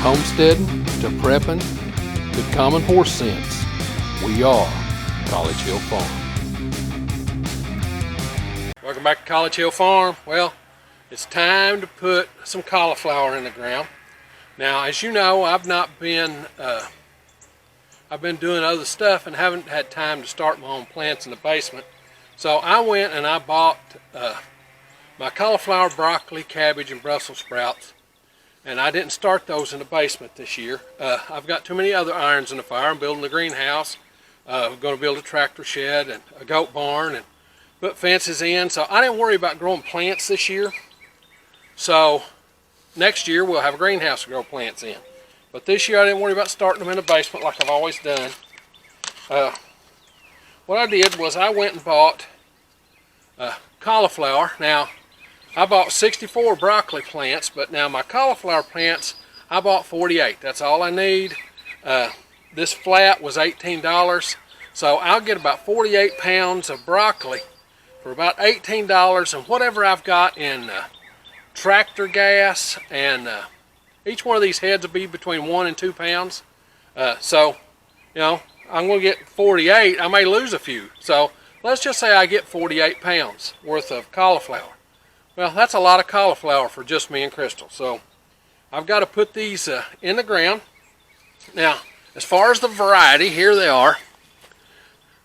homesteading to prepping to common horse sense, we are College Hill Farm. Welcome back to College Hill Farm. Well, it's time to put some cauliflower in the ground. Now, as you know, I've been doing other stuff and haven't had time to start my own plants in the basement. So I went and I bought my cauliflower, broccoli, cabbage, and Brussels sprouts. And I didn't start those in the basement this year. I've got too many other irons in the fire. I'm building a greenhouse. I'm going to build a tractor shed and a goat barn and put fences in. So I didn't worry about growing plants this year. So next year we'll have a greenhouse to grow plants in. But this year I didn't worry about starting them in the basement like I've always done. What I did was I went and bought cauliflower. Now, I bought 64 broccoli plants, but now my cauliflower plants, I bought 48. That's all I need. This flat was $18, so I'll get about 48 pounds of broccoli for about $18, and whatever I've got in tractor gas, and each one of these heads will be between 1 and 2 pounds. So, you know, I'm going to get 48. I may lose a few. So let's just say I get 48 pounds worth of cauliflower. Well, that's a lot of cauliflower for just me and Crystal. So I've got to put these in the ground. Now, as far as the variety, here they are.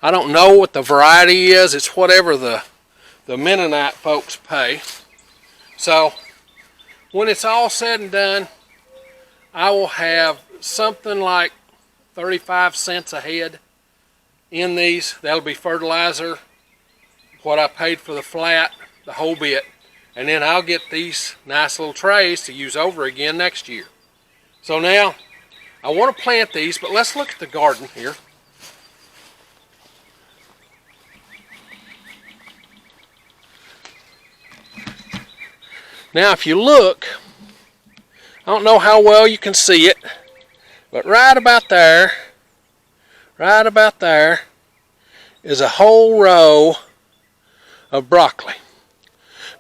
I don't know what the variety is. It's whatever the Mennonite folks pay. So when it's all said and done, I will have something like 35 cents a head in these. That'll be fertilizer, what I paid for the flat, the whole bit. And then I'll get these nice little trays to use over again next year. So now, I want to plant these, but let's look at the garden here. Now, if you look, I don't know how well you can see it, but right about there is a whole row of broccoli.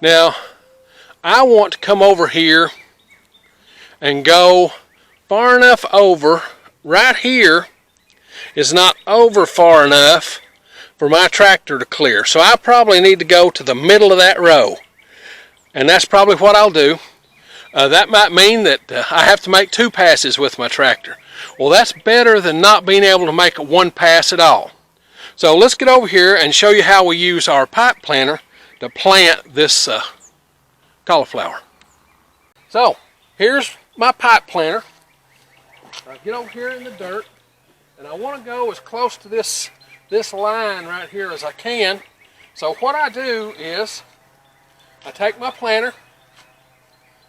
Now, I want to come over here and go far enough over. Right here is not over far enough for my tractor to clear. So I probably need to go to the middle of that row. And that's probably what I'll do. That might mean that I have to make 2 passes with my tractor. Well, that's better than not being able to make 1 pass at all. So let's get over here and show you how we use our pipe planter to plant this cauliflower. So here's my pipe planter. I get over here in the dirt, and I want to go as close to this line right here as I can. So what I do is I take my planter,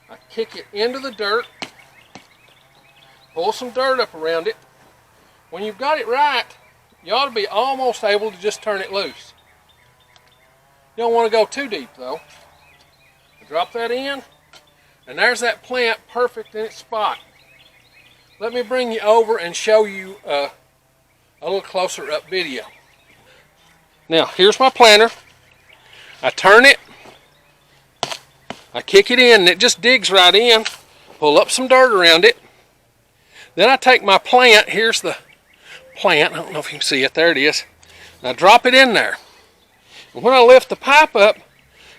I kick it into the dirt, pull some dirt up around it. When you've got it right, you ought to be almost able to just turn it loose. You don't want to go too deep though. Drop that in, and there's that plant perfect in its spot. Let me bring you over and show you a little closer up video. Now, here's my planter. I turn it, I kick it in, and it just digs right in. Pull up some dirt around it. Then I take my plant, here's the plant, I don't know if you can see it, there it is. And I drop it in there. And when I lift the pipe up,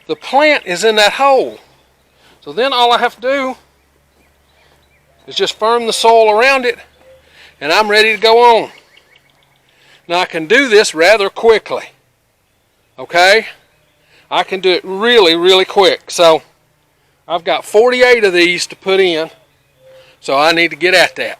the plant is in that hole. So then all I have to do is just firm the soil around it, and I'm ready to go on. Now I can do this rather quickly. Okay? I can do it really, really quick. So I've got 48 of these to put in, so I need to get at that.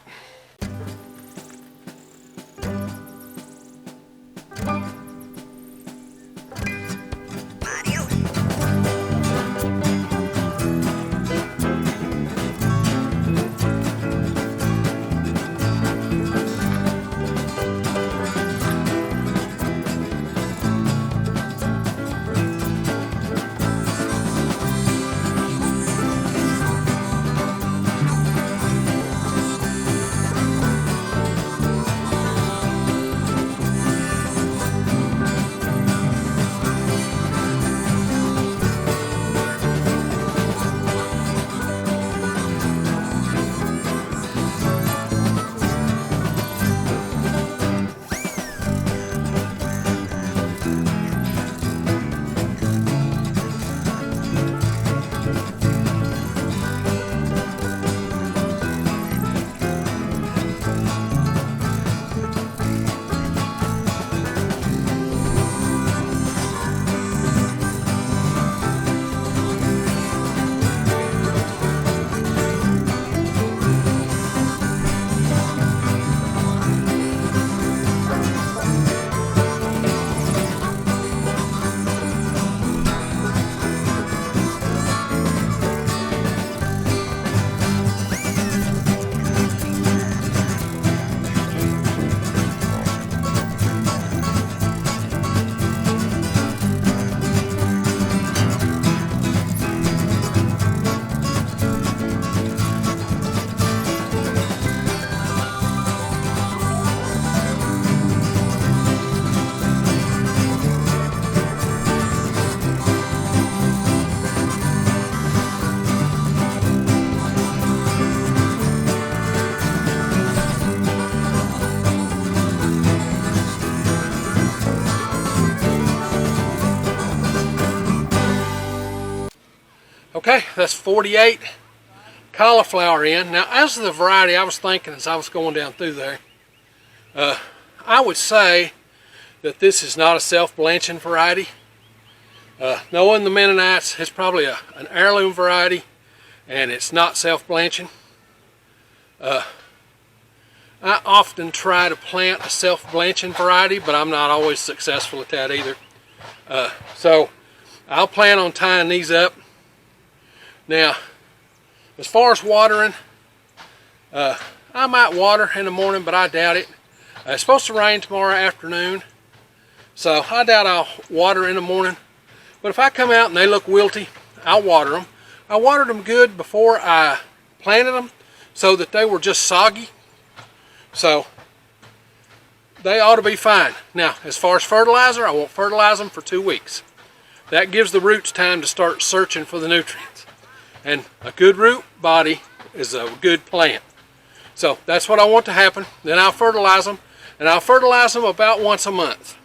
Okay, that's 48 cauliflower in. Now, as to the variety, I was thinking as I was going down through there, I would say that this is not a self-blanching variety. Knowing the Mennonites, it's probably an heirloom variety, and it's not self-blanching. I often try to plant a self-blanching variety, but I'm not always successful at that either. So I'll plan on tying these up. Now, as far as watering, I might water in the morning, but I doubt it. It's supposed to rain tomorrow afternoon, so I doubt I'll water in the morning. But if I come out and they look wilty, I'll water them. I watered them good before I planted them so that they were just soggy. So they ought to be fine. Now, as far as fertilizer, I won't fertilize them for 2 weeks. That gives the roots time to start searching for the nutrients. And a good root body is a good plant. So that's what I want to happen. Then I'll fertilize them, and I'll fertilize them about once a month.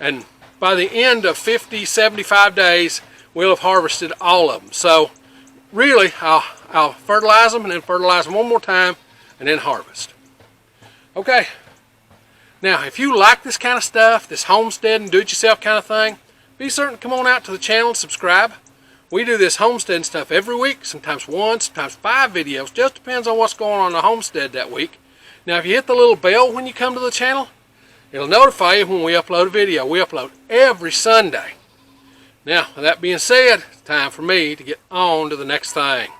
And by the end of 50, 75 days, we'll have harvested all of them. So really, I'll fertilize them and then fertilize them one more time and then harvest. Okay. Now, if you like this kind of stuff, this homestead and do-it-yourself kind of thing, be certain to come on out to the channel and subscribe. We do this homestead stuff every week, sometimes 1, sometimes 5 videos. Just depends on what's going on in the homestead that week. Now, if you hit the little bell when you come to the channel, it'll notify you when we upload a video. We upload every Sunday. Now, with that being said, it's time for me to get on to the next thing.